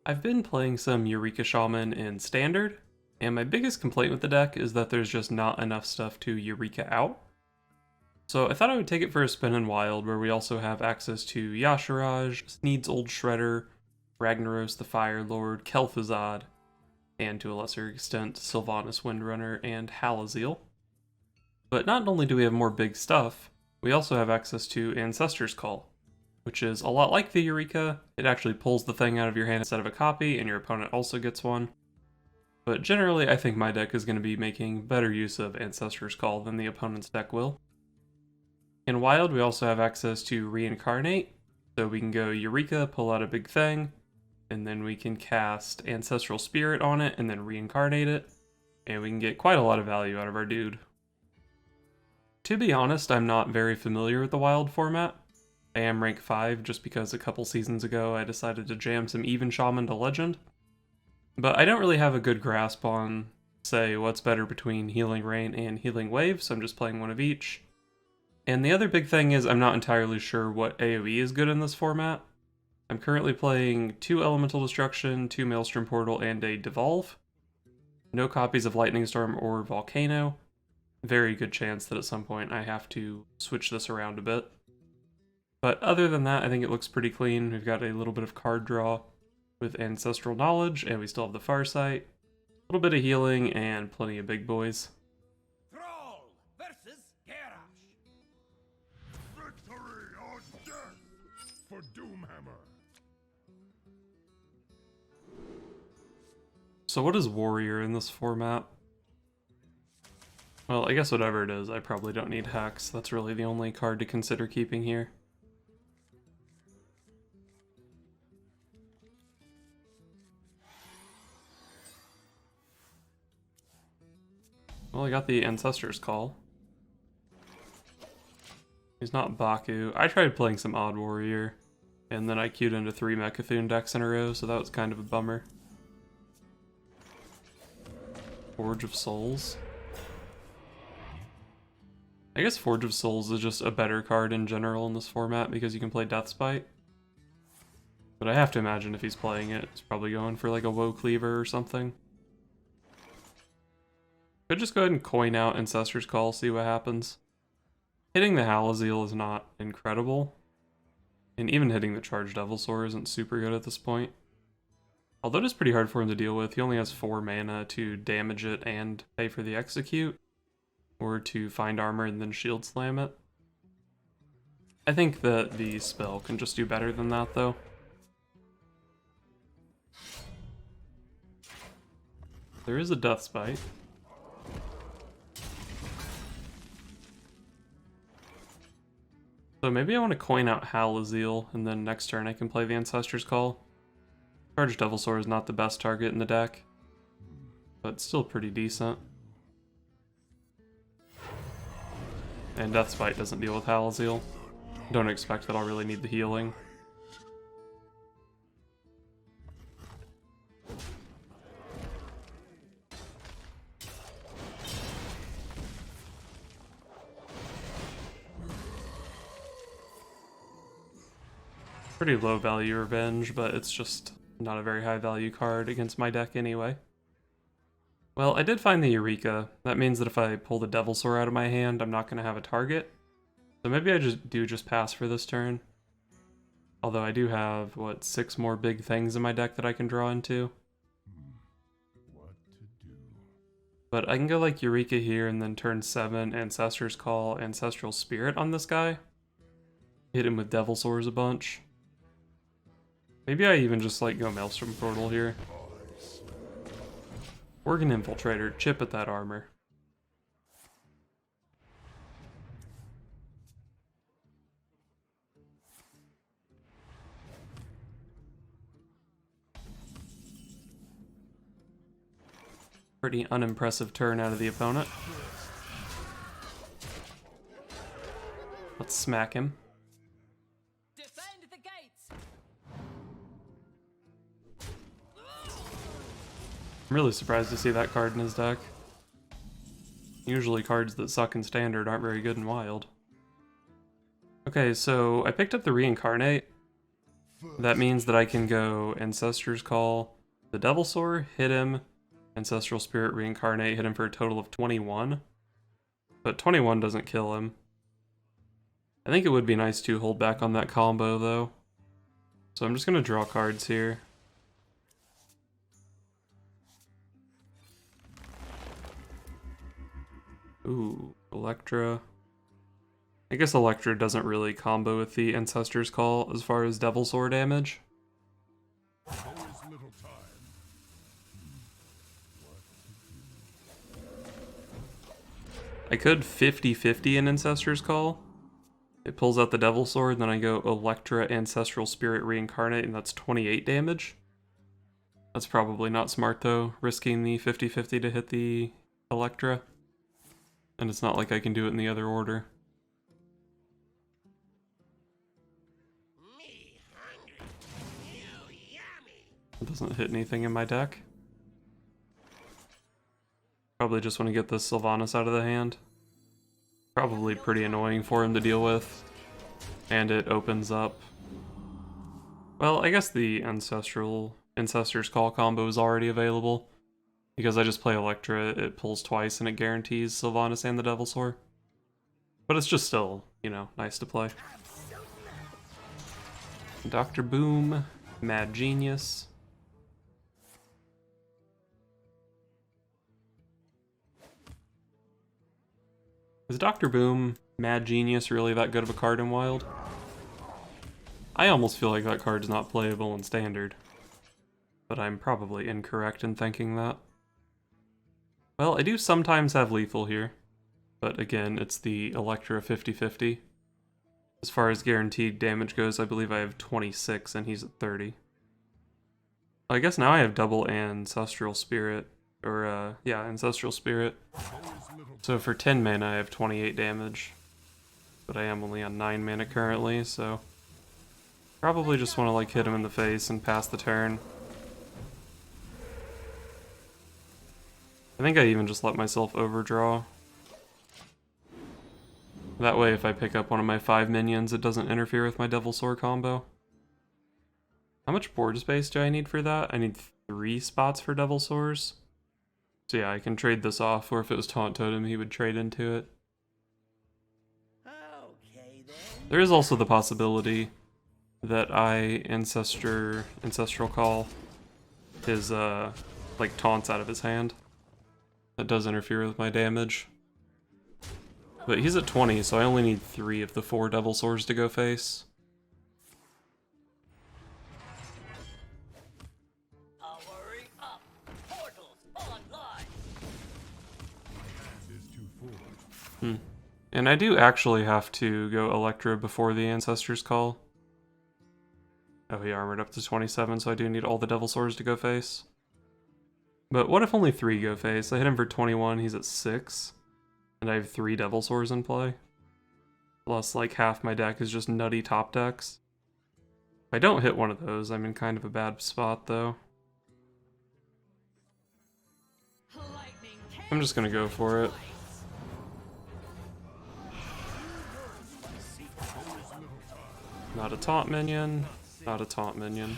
I've been playing some Eureka Shaman in Standard, and my biggest complaint with the deck is that there's just not enough stuff to Eureka out. So I thought I would take it for a spin in Wild, where we also have access to Yashiraj, Sneed's Old Shredder, Ragnaros the Fire Lord, Kel'Thuzad, and to a lesser extent Sylvanas Windrunner and Halaziel. But not only do we have more big stuff, we also have access to Ancestor's Call, which is a lot like the Eureka. It actually pulls the thing out of your hand instead of a copy, and your opponent also gets one. But generally, I think my deck is going to be making better use of Ancestor's Call than the opponent's deck will. In Wild, we also have access to Reincarnate, so we can go Eureka, pull out a big thing, and then we can cast Ancestral Spirit on it and then reincarnate it, and we can get quite a lot of value out of our dude. To be honest, I'm not very familiar with the Wild format. I am rank 5 just because a couple seasons ago I decided to jam some Even Shaman to Legend. But I don't really have a good grasp on, say, what's better between Healing Rain and Healing Wave, so I'm just playing one of each. And the other big thing is I'm not entirely sure what AoE is good in this format. I'm currently playing 2 Elemental Destruction, 2 Maelstrom Portal, and a Devolve. No copies of Lightning Storm or Volcano. Very good chance that at some point I have to switch this around a bit. But other than that, I think it looks pretty clean. We've got a little bit of card draw with Ancestral Knowledge, and we still have the Farsight. A little bit of healing, and plenty of big boys. Thrall versus Garrosh. Victory or death for Doomhammer. So what is Warrior in this format? Well, I guess whatever it is, I probably don't need Hex. That's really the only card to consider keeping here. Well, I got the Ancestor's Call. He's not Baku. I tried playing some Odd Warrior, and then I queued into 3 Mechathune decks in a row, so that was kind of a bummer. Forge of Souls. I guess Forge of Souls is just a better card in general in this format because you can play Deathspite. But I have to imagine if he's playing it, he's probably going for like a Woe Cleaver or something. Could just go ahead and coin out Ancestor's Call, see what happens. Hitting the Halaziel is not incredible. And even hitting the Charged Devilsaur isn't super good at this point. Although it is pretty hard for him to deal with, he only has 4 mana to damage it and pay for the Execute. Or to find armor and then shield slam it. I think that the spell can just do better than that though. There is a Deathspite. So maybe I want to coin out Halaziel, and then next turn I can play the Ancestor's Call. Charged Devilsaur is not the best target in the deck, but still pretty decent. And Deathspite doesn't deal with Halaziel. Don't expect that I'll really need the healing. Pretty low value Revenge, but it's just not a very high value card against my deck anyway. Well, I did find the Eureka. That means that if I pull the Devilsaur out of my hand, I'm not going to have a target. So maybe I just pass for this turn. Although I do have, what, 6 more big things in my deck that I can draw into. What to do? But I can go like Eureka here and then turn 7, Ancestor's Call, Ancestral Spirit on this guy. Hit him with Devilsaurs a bunch. Maybe I even just like go Maelstrom Portal here. Organ Infiltrator, chip at that armor. Pretty unimpressive turn out of the opponent. Let's smack him. Defend the gates. I'm really surprised to see that card in his deck. Usually cards that suck in Standard aren't very good in Wild. Okay, so I picked up the Reincarnate. That means that I can go Ancestor's Call, the Devilsaur, hit him, Ancestral Spirit Reincarnate, hit him for a total of 21. But 21 doesn't kill him. I think it would be nice to hold back on that combo though. So I'm just going to draw cards here. Ooh, Electra. I guess Electra doesn't really combo with the Ancestor's Call as far as Devilsaur damage. Always little time. I could 50-50 an Ancestor's Call. It pulls out the Devilsaur, and then I go Electra Ancestral Spirit Reincarnate, and that's 28 damage. That's probably not smart though, risking the 50-50 to hit the Electra. And it's not like I can do it in the other order. It doesn't hit anything in my deck. Probably just want to get this Sylvanas out of the hand. Probably pretty annoying for him to deal with. And it opens up... Well, I guess the Ancestor's Call combo is already available. Because I just play Electra, it pulls twice and it guarantees Sylvanas and the Devilsaur. But it's just still, you know, nice to play. Dr. Boom, Mad Genius. Is Dr. Boom, Mad Genius really that good of a card in Wild? I almost feel like that card's not playable in Standard. But I'm probably incorrect in thinking that. Well, I do sometimes have lethal here. But again, it's the Electra 50-50. As far as guaranteed damage goes, I believe I have 26 and he's at 30. I guess now I have double Ancestral Spirit. Or, yeah, Ancestral Spirit. So for 10 mana, I have 28 damage. But I am only on 9 mana currently, so... Probably just want to, like, hit him in the face and pass the turn. I think I even just let myself overdraw. That way, if I pick up one of my 5 minions, it doesn't interfere with my Devilsaur combo. How much board space do I need for that? I need 3 spots for Devilsaurs. So yeah, I can trade this off, or if it was Taunt Totem, he would trade into it. There is also the possibility that I Ancestral Call his, like, taunts out of his hand. That does interfere with my damage. But he's at 20, so I only need 3 of the 4 Devilsaurs to go face. Powering up. Portals online. And I do actually have to go Electra before the Ancestor's Call. Oh, he armored up to 27, so I do need all the Devilsaurs to go face. But what if only 3 go face? I hit him for 21, he's at 6. And I have 3 Devilsaurs in play. Plus, like, half my deck is just nutty top decks. If I don't hit one of those, I'm in kind of a bad spot, though. I'm just gonna go for it. Not a taunt minion. Not a taunt minion.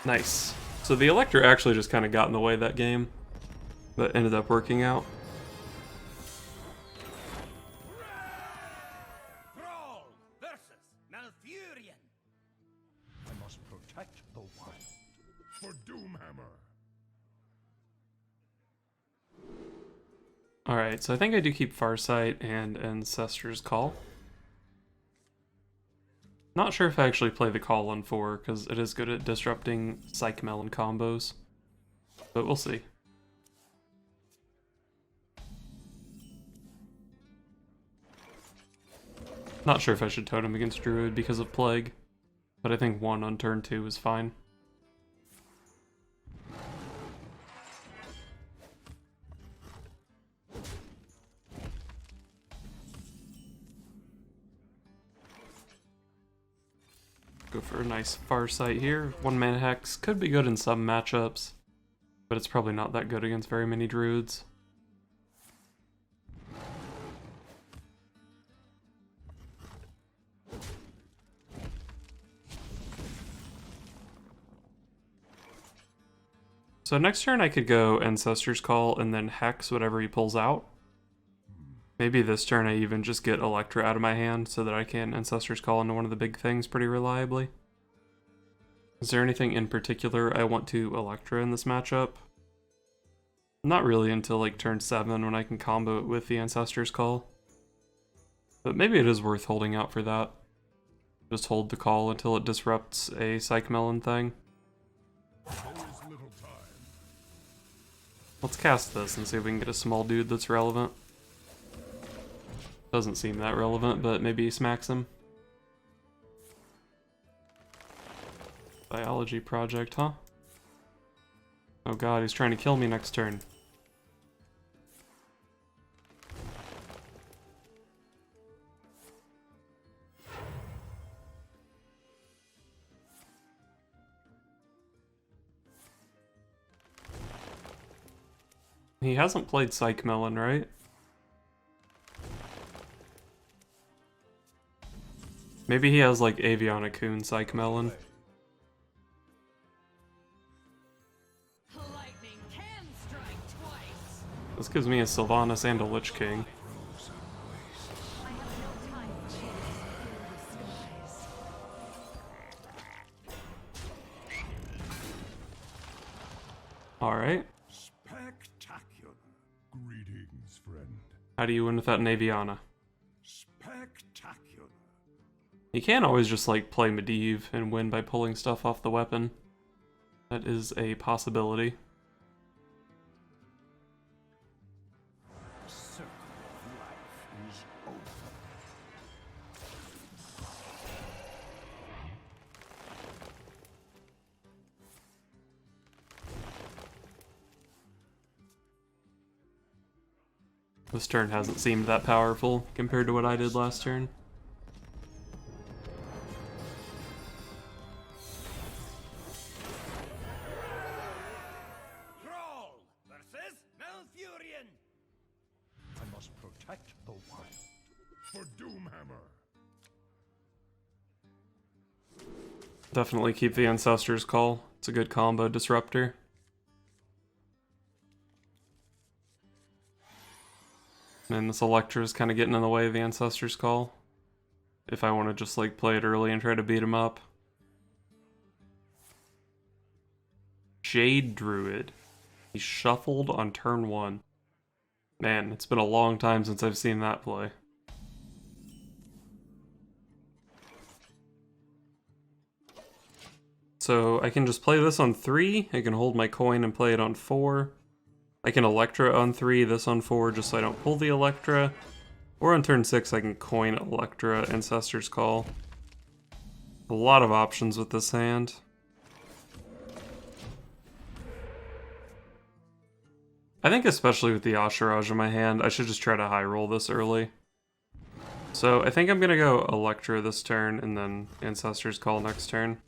Nice. So the Electra actually just kind of got in the way that game. That ended up working out. Thrall versus Malfurion. I must protect the wild. For Doomhammer. Alright, so I think I do keep Farsight and Ancestor's Call. Not sure if I actually play the Call on 4, because it is good at disrupting Psych Melon combos. But we'll see. Not sure if I should Totem against Druid because of Plague, but I think 1 on turn 2 is fine. Go for a nice Farsight here. 1-mana Hex could be good in some matchups, but it's probably not that good against very many druids. So next turn I could go Ancestor's Call and then Hex whatever he pulls out. Maybe this turn I even just get Electra out of my hand so that I can Ancestor's Call into one of the big things pretty reliably. Is there anything in particular I want to Electra in this matchup? Not really until like turn 7 when I can combo it with the Ancestor's Call. But maybe it is worth holding out for that. Just hold the call until it disrupts a Psych Melon thing. Let's cast this and see if we can get a small dude that's relevant. Doesn't seem that relevant, but maybe he smacks him. Biology project, huh? Oh god, he's trying to kill me next turn. He hasn't played Psych Melon, right? Maybe he has like Aviana Coon Psych Melon. Lightning can strike twice. This gives me a Sylvanas and a Lich King. I have no time to chase in the skies. Alright. Spectacular. Greetings, friend. How do you win without an Aviana? Spectacular. You can't always just like play Medivh and win by pulling stuff off the weapon. That is a possibility. The circle of life is over. This turn hasn't seemed that powerful compared to what I did last turn. Thrall versus Malfurion. I must protect the wild. For Doomhammer. Definitely keep the Ancestor's Call. It's a good combo disruptor. And this Electra is kind of getting in the way of the Ancestor's Call. If I want to just like play it early and try to beat him up. Jade Druid. He shuffled on turn 1. Man, it's been a long time since I've seen that play. So I can just play this on 3, I can hold my coin and play it on 4. I can Electra on 3, this on 4, just so I don't pull the Electra. Or on turn 6 I can coin Electra, Ancestor's Call. A lot of options with this hand. I think especially with the Asheraj in my hand, I should just try to high roll this early. So I think I'm gonna go Electra this turn and then Ancestor's Call next turn.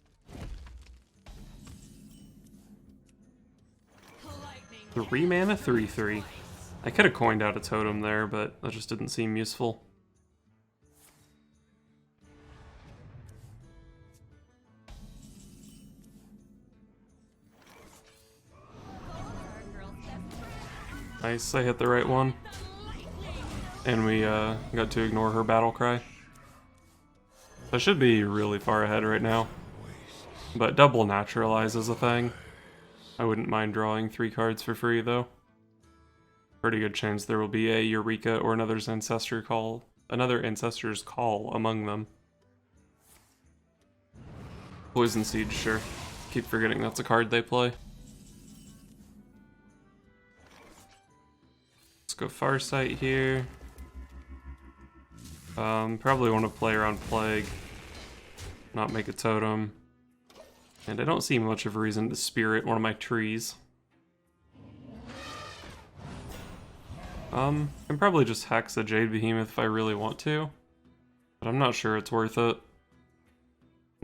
Lightning 3 mana, 3/3. I could have coined out a totem there, but that just didn't seem useful. Nice, I hit the right one. And we got to ignore her battle cry. I should be really far ahead right now. But double naturalize is a thing. I wouldn't mind drawing 3 cards for free though. Pretty good chance there will be a Eureka or another Ancestor's Call among them. Poison Siege, sure. Keep forgetting that's a card they play. Let's go Farsight here. Probably want to play around Plague. Not make a totem. And I don't see much of a reason to spirit one of my trees. Can probably just hex a Jade Behemoth if I really want to. But I'm not sure it's worth it.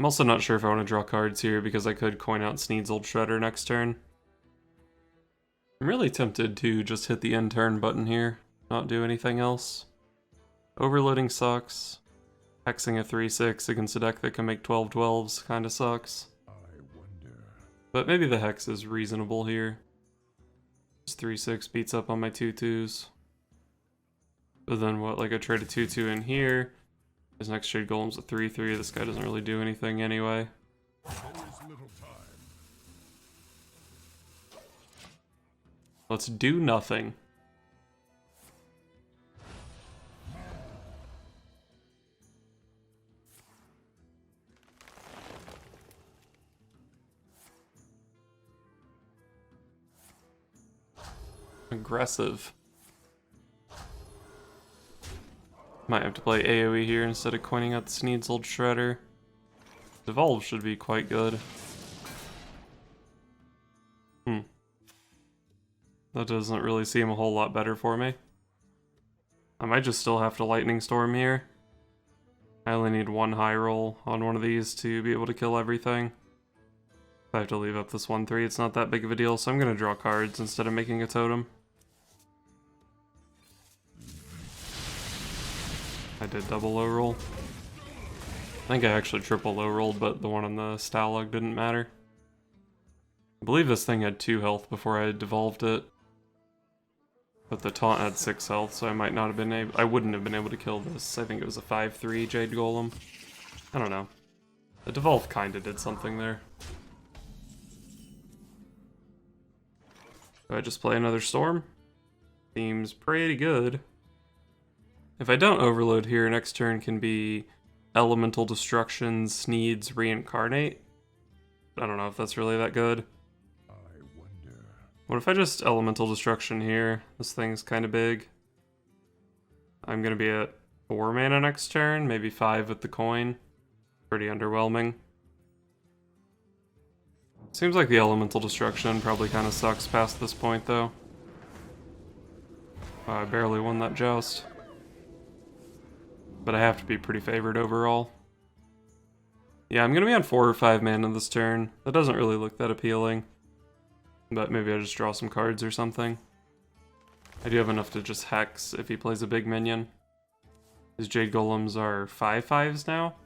I'm also not sure if I want to draw cards here because I could coin out Sneed's Old Shredder next turn. I'm really tempted to just hit the end turn button here, not do anything else. Overloading sucks. Hexing a 3/6 against a deck that can make 12/12s kinda sucks. I wonder. But maybe the hex is reasonable here. This 3/6 beats up on my 2/2s. But then what, like I trade a 2/2 in here. His next Jade Golem's a 3/3, this guy doesn't really do anything anyway. There is little time. Let's do nothing. Aggressive. Might have to play AoE here instead of coining out the Sneed's Old Shredder. Devolve should be quite good. That doesn't really seem a whole lot better for me. I might just still have to Lightning Storm here. I only need one high roll on one of these to be able to kill everything. If I have to leave up this 1/3, it's not that big of a deal, so I'm going to draw cards instead of making a totem. I did double low roll. I think I actually triple low rolled, but the one on the Stalog didn't matter. I believe this thing had 2 health before I devolved it. But the taunt had 6 health, so I might not have been able— I wouldn't have been able to kill this. I think it was a 5/3 Jade Golem. I don't know. The devolve kinda did something there. Do I just play another Storm? Seems pretty good. If I don't overload here, next turn can be Elemental Destruction, Sneed's Reincarnate. I don't know if that's really that good. I wonder. What if I just Elemental Destruction here? This thing's kind of big. I'm going to be at 4 mana next turn, maybe 5 with the coin. Pretty underwhelming. Seems like the Elemental Destruction probably kind of sucks past this point, though. I barely won that joust. But I have to be pretty favored overall. Yeah, I'm going to be on 4 or 5 mana this turn. That doesn't really look that appealing. But maybe I just draw some cards or something. I do have enough to just hex if he plays a big minion. His Jade Golems are 5/5s now.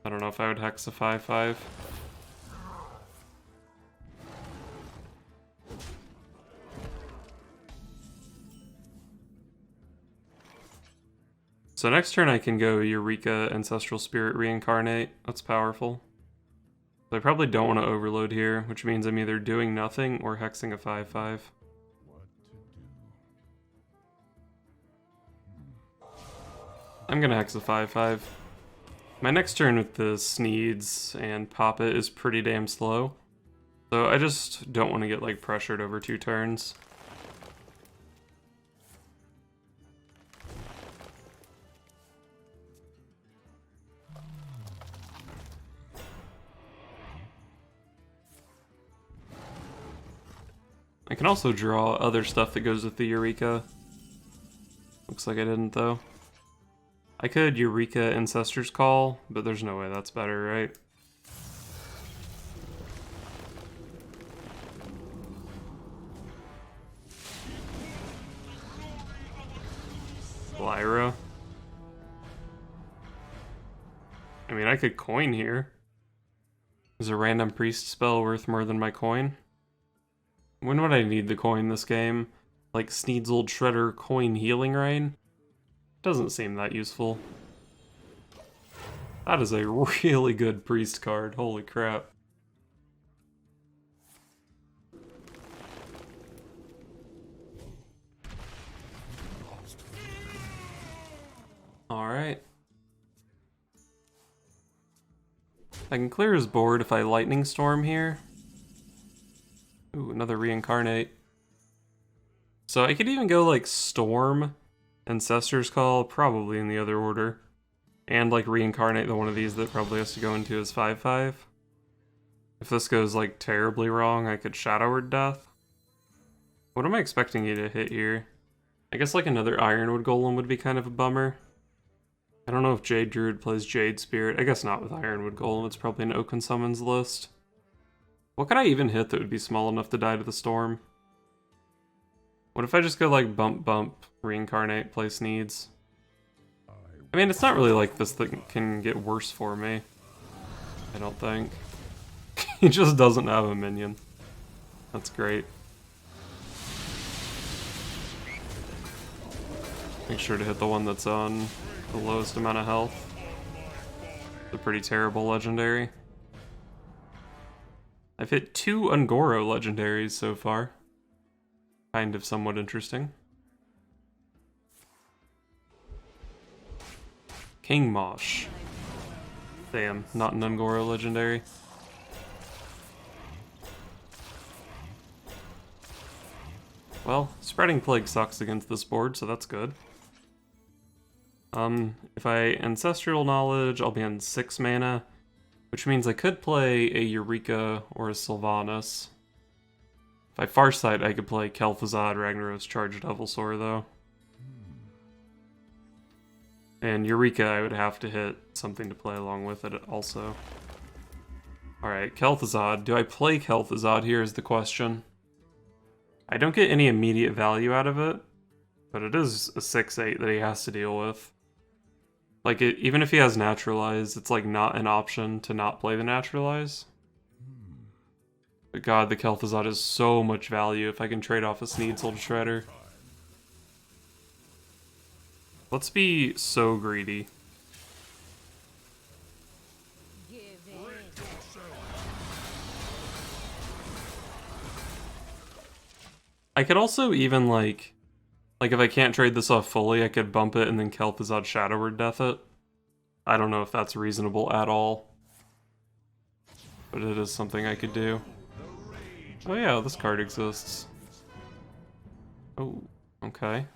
I don't know if I would hex a 5/5. So next turn I can go Eureka, Ancestral Spirit, Reincarnate. That's powerful. But I probably don't want to overload here, which means I'm either doing nothing or hexing a 5/5. What to do? I'm gonna hex a 5/5. My next turn with the Sneeds and Pop It is pretty damn slow. So I just don't want to get like pressured over 2 turns. I can also draw other stuff that goes with the Eureka. Looks like I didn't, though. I could Eureka Ancestor's Call, but there's no way that's better, right? Lyra. I mean, I could coin here. Is a random priest spell worth more than my coin? When would I need the coin this game? Like Sneed's Old Shredder Coin Healing Rain? Doesn't seem that useful. That is a really good priest card, holy crap. Alright. I can clear his board if I Lightning Storm here. Ooh, another Reincarnate. So I could even go like Storm, Ancestor's Call, probably in the other order. And like Reincarnate the one of these that probably has to go into his 5/5. If this goes like terribly wrong, I could Shadow Word Death. What am I expecting you to hit here? I guess like another Ironwood Golem would be kind of a bummer. I don't know if Jade Druid plays Jade Spirit. I guess not with Ironwood Golem. It's probably an Oaken Summons list. What could I even hit that would be small enough to die to the Storm? What if I just go like bump, reincarnate, place needs? I mean, it's not really like this thing can get worse for me. I don't think. He just doesn't have a minion. That's great. Make sure to hit the one that's on the lowest amount of health. It's a pretty terrible legendary. I've hit 2 Ungoro legendaries so far. Kind of somewhat interesting. King Mosh. Damn, not an Ungoro legendary. Well, Spreading Plague sucks against this board, so that's good. If I Ancestral Knowledge, I'll be on 6 mana, which means I could play a Eureka or a Sylvanas. If I Farsight, I could play Kel'Thuzad, Ragnaros, Charged Devilsaur, though. And Eureka, I would have to hit something to play along with it also. Alright, Kel'Thuzad. Do I play Kel'Thuzad here is the question. I don't get any immediate value out of it, but it is a 6/8 that he has to deal with. Like, even if he has Naturalize, it's like not an option to not play the Naturalize. But god, the Kel'Thuzad is so much value if I can trade off a Sneasel Shredder. Let's be so greedy. Give in. I could also even like if I can't trade this off fully, I could bump it and then Kel'Thuzad Shadow Word Death it. I don't know if that's reasonable at all, but it is something I could do. Oh yeah, this card exists. Oh, okay.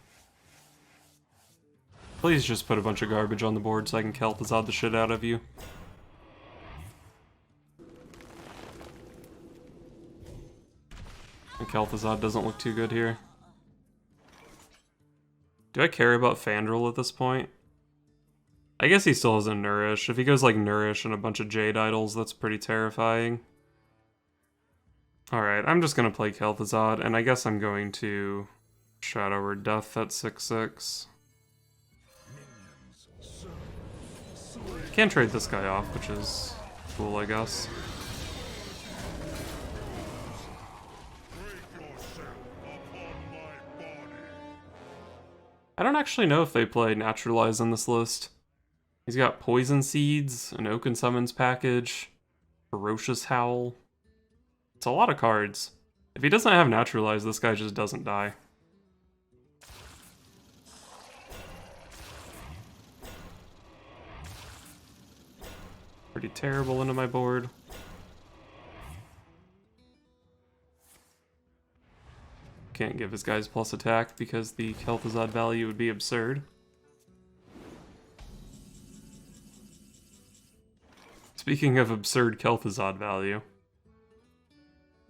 Please just put a bunch of garbage on the board so I can Kel'Thuzad the shit out of you. And Kel'Thuzad doesn't look too good here. Do I care about Fandral at this point? I guess he still has a Nourish. If he goes like Nourish and a bunch of Jade Idols, that's pretty terrifying. Alright, I'm just gonna play Kel'Thuzad, and I guess I'm going to Shadow Word Death at 6/6. Can't trade this guy off, which is cool, I guess. I don't actually know if they play Naturalize in this list. He's got Poison Seeds, an Oaken Summons package, Ferocious Howl. It's a lot of cards. If he doesn't have Naturalize, this guy just doesn't die. Pretty terrible into my board. Can't give his guys plus attack because the Kel'Thuzad value would be absurd. Speaking of absurd Kel'Thuzad value,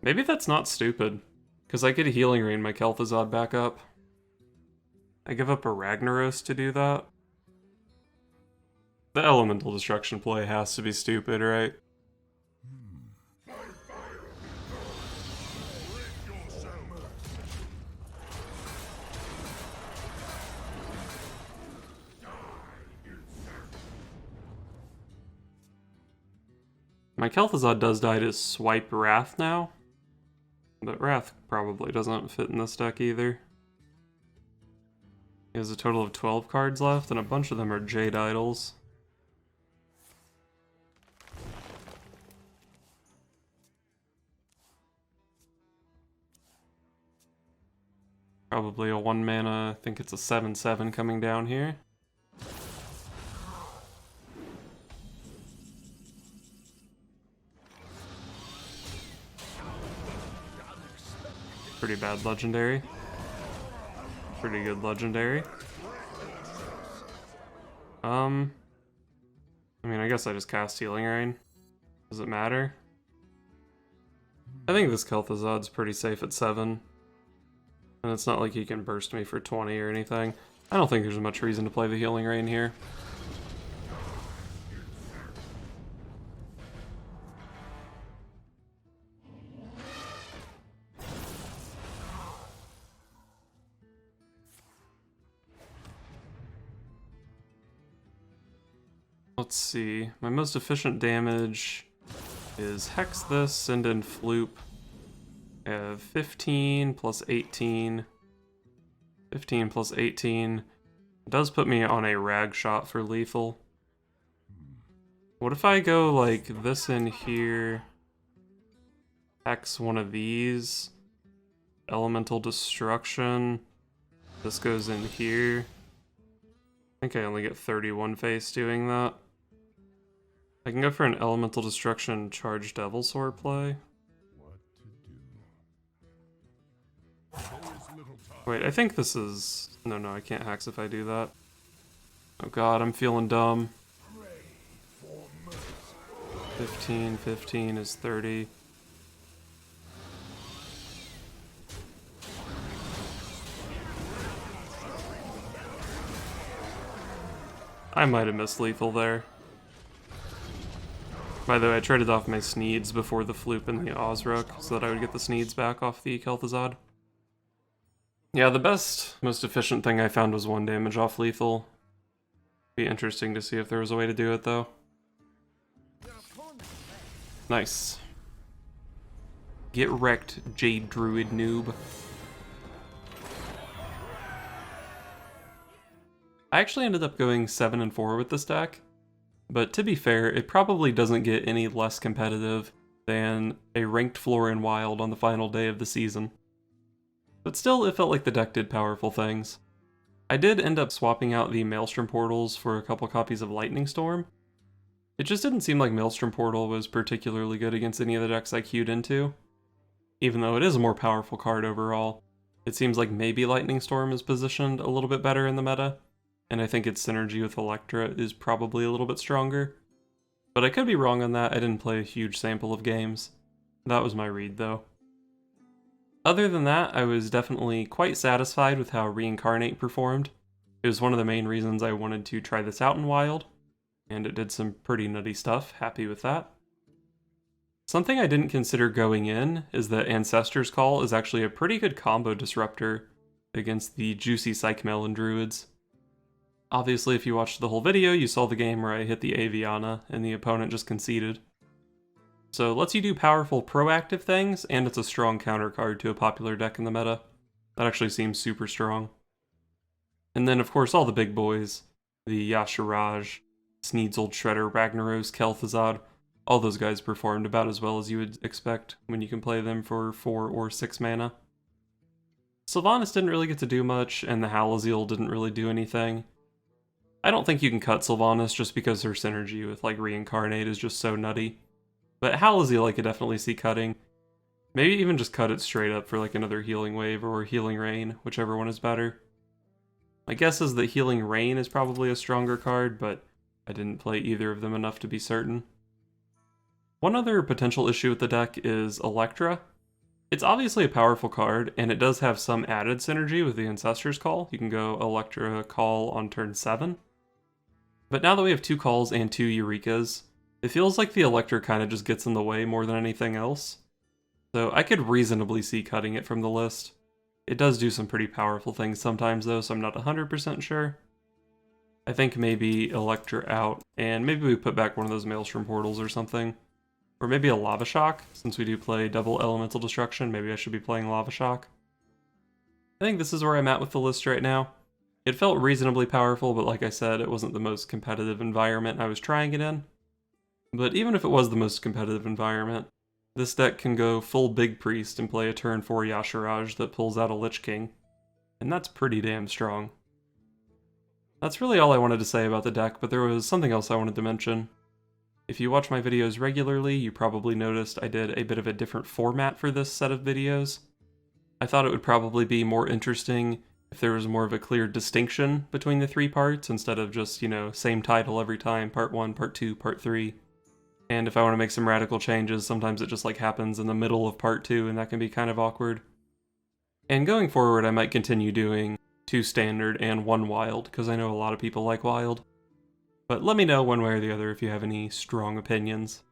maybe that's not stupid, because I could Healing Rain my Kel'Thuzad back up. I give up a Ragnaros to do that. The Elemental Destruction play has to be stupid, right? My Kel'Thuzad does die to swipe Wrath now, but Wrath probably doesn't fit in this deck either. He has a total of 12 cards left, and a bunch of them are Jade Idols. Probably a 1 mana, I think it's a 7/7 coming down here. Pretty bad legendary. Pretty good legendary. I mean, I guess I just cast Healing Rain. Does it matter? I think this Kel'Thuzad's pretty safe at 7. And it's not like he can burst me for 20 or anything. I don't think there's much reason to play the Healing Rain here. let's see. My most efficient damage is Hex this, send in Floop. I have 15 plus 18. 15 plus 18. It does put me on a rag shot for lethal. What if I go like this in here? Hex one of these. Elemental Destruction. This goes in here. I think I only get 31 face doing that. I can go for an Elemental Destruction Charged Devil Sword play. What to do? There is little time. Wait, I think this is... No, I can't hex if I do that. Oh god, I'm feeling dumb. 15 is 30. I might have missed lethal there. By the way, I traded off my Sneeds before the Floop and the Ozruk so that I would get the Sneeds back off the Kel'Thuzad. Yeah, the best, most efficient thing I found was 1 damage off lethal. Be interesting to see if there was a way to do it though. Nice. Get wrecked, Jade Druid noob. I actually ended up going 7 and 4 with this deck, but to be fair, it probably doesn't get any less competitive than a ranked floor in Wild on the final day of the season. But still, it felt like the deck did powerful things. I did end up swapping out the Maelstrom Portals for a couple copies of Lightning Storm. It just didn't seem like Maelstrom Portal was particularly good against any of the decks I queued into. Even though it is a more powerful card overall, it seems like maybe Lightning Storm is positioned a little bit better in the meta, and I think its synergy with Electra is probably a little bit stronger. But I could be wrong on that, I didn't play a huge sample of games. That was my read though. Other than that, I was definitely quite satisfied with how Reincarnate performed. It was one of the main reasons I wanted to try this out in Wild, and it did some pretty nutty stuff, happy with that. Something I didn't consider going in is that Ancestor's Call is actually a pretty good combo disruptor against the juicy Psych Melon Druids. Obviously, if you watched the whole video, you saw the game where I hit the Aviana and the opponent just conceded. So it lets you do powerful proactive things, and it's a strong counter card to a popular deck in the meta. That actually seems super strong. And then of course all the big boys, the Yashiraj, Sneedsold Shredder, Ragnaros, Kel'Thuzad, all those guys performed about as well as you would expect when you can play them for 4 or 6 mana. Sylvanas didn't really get to do much, and the Halaziel didn't really do anything. I don't think you can cut Sylvanas just because her synergy with like Reincarnate is just so nutty. But Halaziel I could definitely see cutting. Maybe even just cut it straight up for like another Healing Wave or Healing Rain, whichever one is better. My guess is that Healing Rain is probably a stronger card, but I didn't play either of them enough to be certain. One other potential issue with the deck is Electra. It's obviously a powerful card, and it does have some added synergy with the Ancestor's Call. You can go Electra Call on turn 7. But now that we have 2 calls and 2 Eurekas, it feels like the Electra kind of just gets in the way more than anything else. So I could reasonably see cutting it from the list. It does do some pretty powerful things sometimes though, so I'm not 100% sure. I think maybe Electra out, and maybe we put back one of those Maelstrom Portals or something. Or maybe a Lava Shock, since we do play double Elemental Destruction, maybe I should be playing Lava Shock. I think this is where I'm at with the list right now. It felt reasonably powerful, but like I said, it wasn't the most competitive environment I was trying it in. But even if it was the most competitive environment, this deck can go full Big Priest and play a turn 4 Yashiraj that pulls out a Lich King. And that's pretty damn strong. That's really all I wanted to say about the deck, but there was something else I wanted to mention. If you watch my videos regularly, you probably noticed I did a bit of a different format for this set of videos. I thought it would probably be more interesting if there was more of a clear distinction between the 3 parts, instead of just, same title every time, part 1, part 2, part 3. And if I want to make some radical changes, sometimes it just happens in the middle of part 2, and that can be kind of awkward. And going forward, I might continue doing 2 standard and 1 wild, because I know a lot of people like wild. But let me know one way or the other if you have any strong opinions.